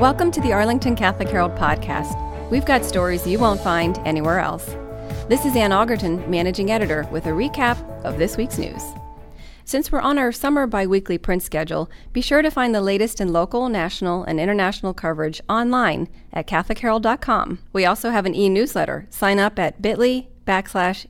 Welcome to the Arlington Catholic Herald podcast. We've got stories you won't find anywhere else. This is Ann Augerton, managing editor, with a recap of this week's news. Since we're on our summer biweekly print schedule, be sure to find the latest in local, national, and international coverage online at CatholicHerald.com. We also have an e-newsletter. Sign up at bit.ly/ACH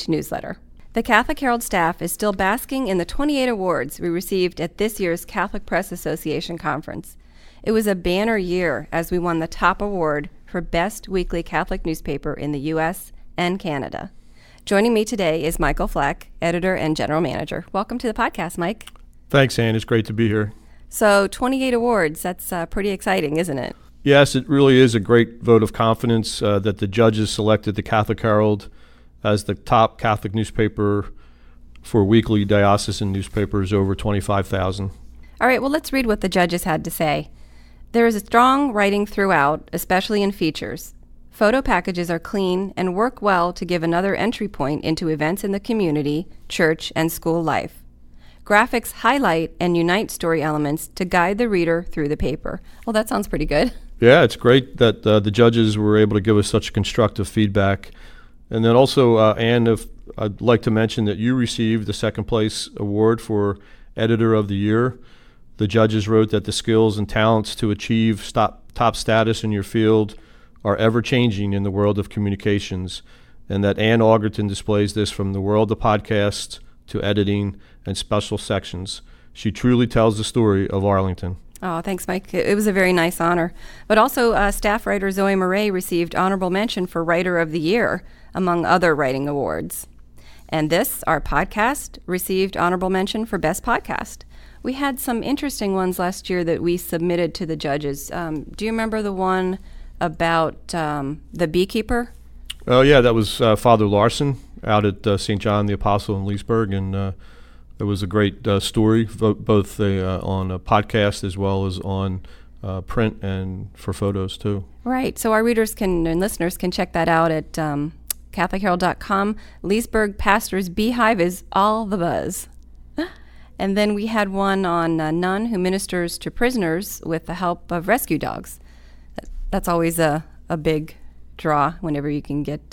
newsletter. The Catholic Herald staff is still basking in the 28 awards we received at this year's Catholic Press Association conference. It was a banner year as we won the top award for Best Weekly Catholic Newspaper in the U.S. and Canada. Joining me today is Michael Fleck, editor and general manager. Welcome to the podcast, Mike. Thanks, Ann. It's great to be here. So 28 awards, that's pretty exciting, isn't it? Yes, it really is a great vote of confidence that the judges selected the Catholic Herald as the top Catholic newspaper for weekly diocesan newspapers, over 25,000. All right, well, let's read what the judges had to say. There is a strong writing throughout, especially in features. Photo packages are clean and work well to give another entry point into events in the community, church, and school life. Graphics highlight and unite story elements to guide the reader through the paper. Well, that sounds pretty good. Yeah, it's great that the judges were able to give us such constructive feedback. And then also, Ann, I'd like to mention that you received the second place award for Editor of the Year. The judges wrote that the skills and talents to achieve top status in your field are ever-changing in the world of communications, and that Ann Augerton displays this from the world of podcasts to editing and special sections. She truly tells the story of Arlington. Oh, thanks, Mike. It was a very nice honor. But also, staff writer Zoe Murray received honorable mention for Writer of the Year, among other writing awards. And this, our podcast, received honorable mention for Best Podcast. We had some interesting ones last year that we submitted to the judges. Do you remember the one about the beekeeper? Oh, yeah, that was Father Larson out at St. John the Apostle in Leesburg, and it was a great story, both on a podcast as well as on print and for photos, too. Right, so our readers and listeners can check that out at CatholicHerald.com. Leesburg Pastor's Beehive is all the buzz. And then we had one on a nun who ministers to prisoners with the help of rescue dogs. That's always a big draw whenever you can get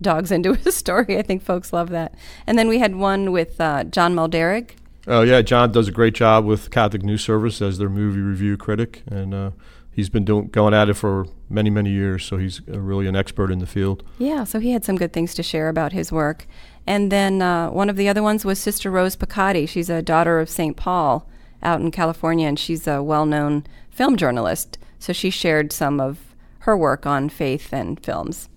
dogs into a story. I think folks love that. And then we had one with John Mulderig. Oh, yeah, John does a great job with Catholic News Service as their movie review critic. And he's been going at it for many, many years, so he's really an expert in the field. Yeah, so he had some good things to share about his work. And then one of the other ones was Sister Rose Piccati. She's a daughter of St. Paul out in California, and she's a well-known film journalist. So she shared some of her work on faith and films.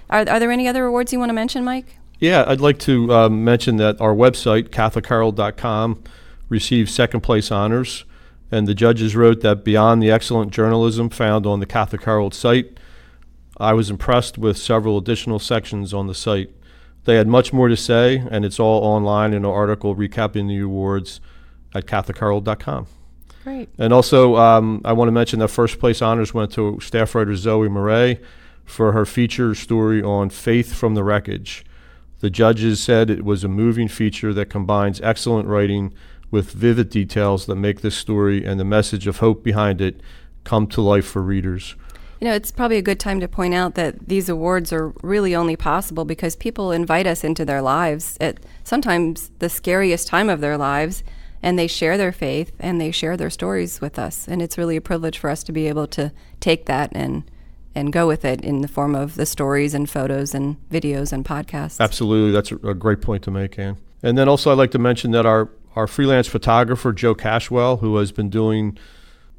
Are there any other awards you want to mention, Mike? Yeah, I'd like to mention that our website, CatholicHerald.com, received second place honors. And the judges wrote that beyond the excellent journalism found on the Catholic Herald site, I was impressed with several additional sections on the site. They had much more to say, and it's all online in an article recapping the awards at CatholicHerald.com. Great. And also, I want to mention that first place honors went to staff writer Zoe Murray for her feature story on Faith from the Wreckage. The judges said it was a moving feature that combines excellent writing with vivid details that make this story and the message of hope behind it come to life for readers. You know, it's probably a good time to point out that these awards are really only possible because people invite us into their lives at sometimes the scariest time of their lives, and they share their faith and they share their stories with us. And it's really a privilege for us to be able to take that and go with it in the form of the stories and photos and videos and podcasts. Absolutely. That's a great point to make, Ann. And then also I'd like to mention that our freelance photographer, Joe Cashwell, who has been doing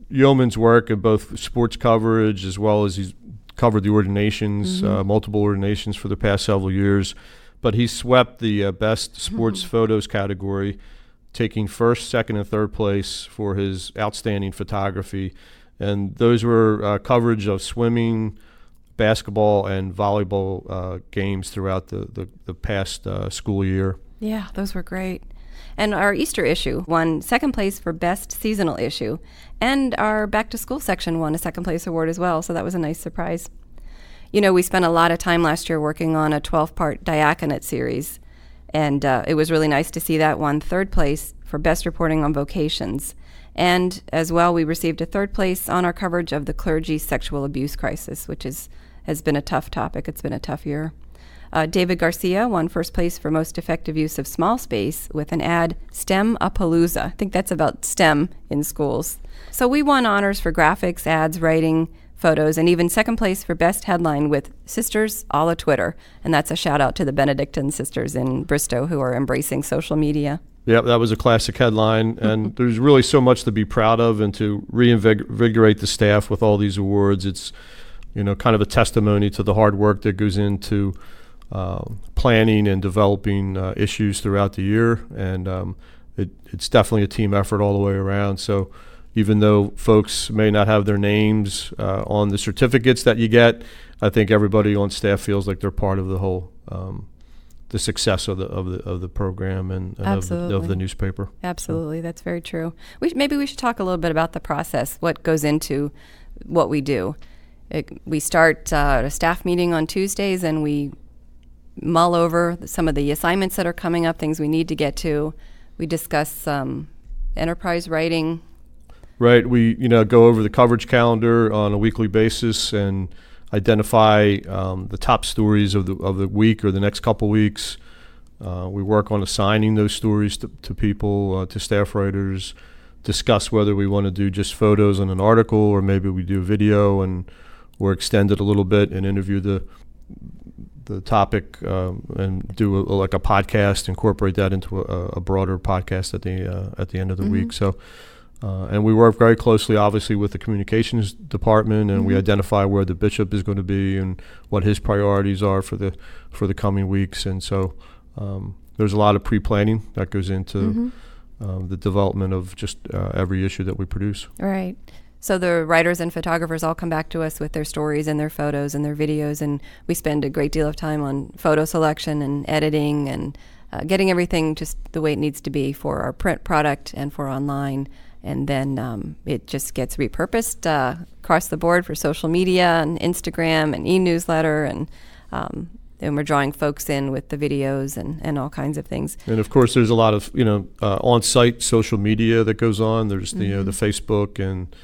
yeoman's work in both sports coverage as well as he's covered the ordinations, multiple ordinations for the past several years. But he swept the best sports photos category, taking first, second, and third place for his outstanding photography. And those were coverage of swimming, basketball, and volleyball games throughout the past school year. Yeah, those were great. And our Easter issue won second place for Best Seasonal Issue. And our Back to School section won a second place award as well, so that was a nice surprise. You know, we spent a lot of time last year working on a 12-part diaconate series, and it was really nice to see that won third place for Best Reporting on Vocations. And as well, we received a third place on our coverage of the clergy sexual abuse crisis, which has been a tough topic. It's been a tough year. David Garcia won first place for most effective use of small space with an ad, STEM-a-palooza. I think that's about STEM in schools. So we won honors for graphics, ads, writing, photos, and even second place for best headline with Sisters a la Twitter. And that's a shout out to the Benedictine sisters in Bristow who are embracing social media. Yeah, that was a classic headline, and there's really so much to be proud of and to reinvigorate the staff with all these awards. It's, kind of a testimony to the hard work that goes into planning and developing issues throughout the year, and it's definitely a team effort all the way around. So even though folks may not have their names on the certificates that you get, I think everybody on staff feels like they're part of the whole the success of the program and of the newspaper. Absolutely, that's very true. Maybe we should talk a little bit about the process, what goes into what we do. We start a staff meeting on Tuesdays, and we mull over some of the assignments that are coming up, things we need to get to. We discuss enterprise writing. Right. We go over the coverage calendar on a weekly basis and identify the top stories of the week or the next couple weeks. We work on assigning those stories to people, to staff writers, discuss whether we want to do just photos in an article or maybe we do video or extend it a little bit and interview the topic and do a podcast, incorporate that into a broader podcast at the end of the week. So, and we work very closely, obviously, with the communications department, and we identify where the bishop is going to be and what his priorities are for the coming weeks. And so, there's a lot of pre-planning that goes into the development of just every issue that we produce. Right. So the writers and photographers all come back to us with their stories and their photos and their videos, and we spend a great deal of time on photo selection and editing and getting everything just the way it needs to be for our print product and for online. And then it just gets repurposed across the board for social media and Instagram and e-newsletter, and we're drawing folks in with the videos and all kinds of things. And of course, there's a lot of on-site social media that goes on. There's the Facebook and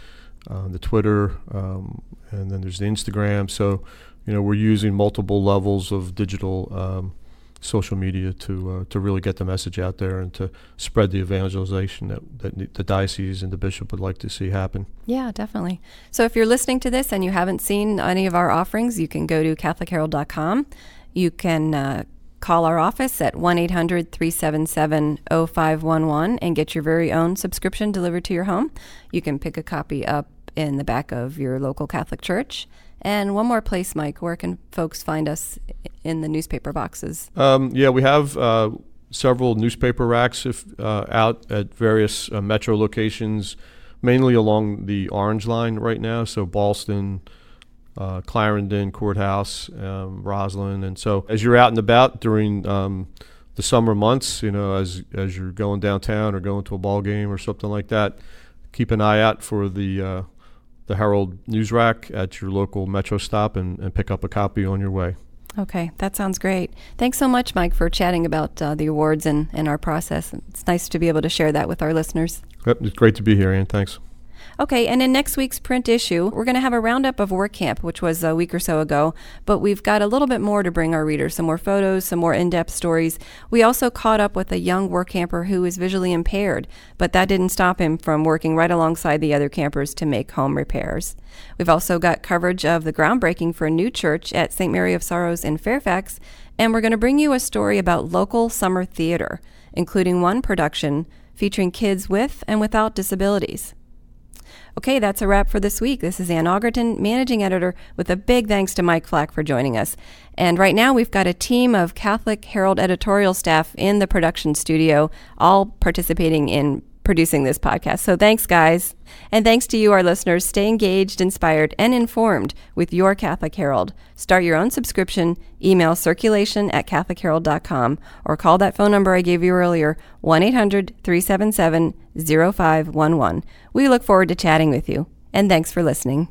the Twitter, and then there's the Instagram. So, we're using multiple levels of digital social media to really get the message out there and to spread the evangelization that the diocese and the bishop would like to see happen. Yeah, definitely. So if you're listening to this and you haven't seen any of our offerings, you can go to CatholicHerald.com. You can call our office at 1-800-377-0511 and get your very own subscription delivered to your home. You can pick a copy up in the back of your local Catholic church. And one more place, Mike, where can folks find us in the newspaper boxes? We have several newspaper racks out at various metro locations, mainly along the Orange Line right now, so Ballston, Clarendon, Courthouse, Roslyn. And so as you're out and about during the summer months, as you're going downtown or going to a ball game or something like that, keep an eye out for the Herald news rack at your local metro stop and pick up a copy on your way. Okay, that sounds great. Thanks so much, Mike, for chatting about the awards and our process. It's nice to be able to share that with our listeners. Yep, it's great to be here, Ann. Thanks. Okay, and in next week's print issue, we're going to have a roundup of Work Camp, which was a week or so ago, but we've got a little bit more to bring our readers, some more photos, some more in-depth stories. We also caught up with a young work camper who is visually impaired, but that didn't stop him from working right alongside the other campers to make home repairs. We've also got coverage of the groundbreaking for a new church at St. Mary of Sorrows in Fairfax, and we're going to bring you a story about local summer theater, including one production featuring kids with and without disabilities. Okay, that's a wrap for this week. This is Ann Augerton, managing editor, with a big thanks to Mike Flack for joining us. And right now we've got a team of Catholic Herald editorial staff in the production studio, all participating in producing this podcast. So thanks, guys. And thanks to you, our listeners. Stay engaged, inspired, and informed with your Catholic Herald. Start your own subscription, email circulation@CatholicHerald.com, or call that phone number I gave you earlier, 1-800-377-0511. We look forward to chatting with you, and thanks for listening.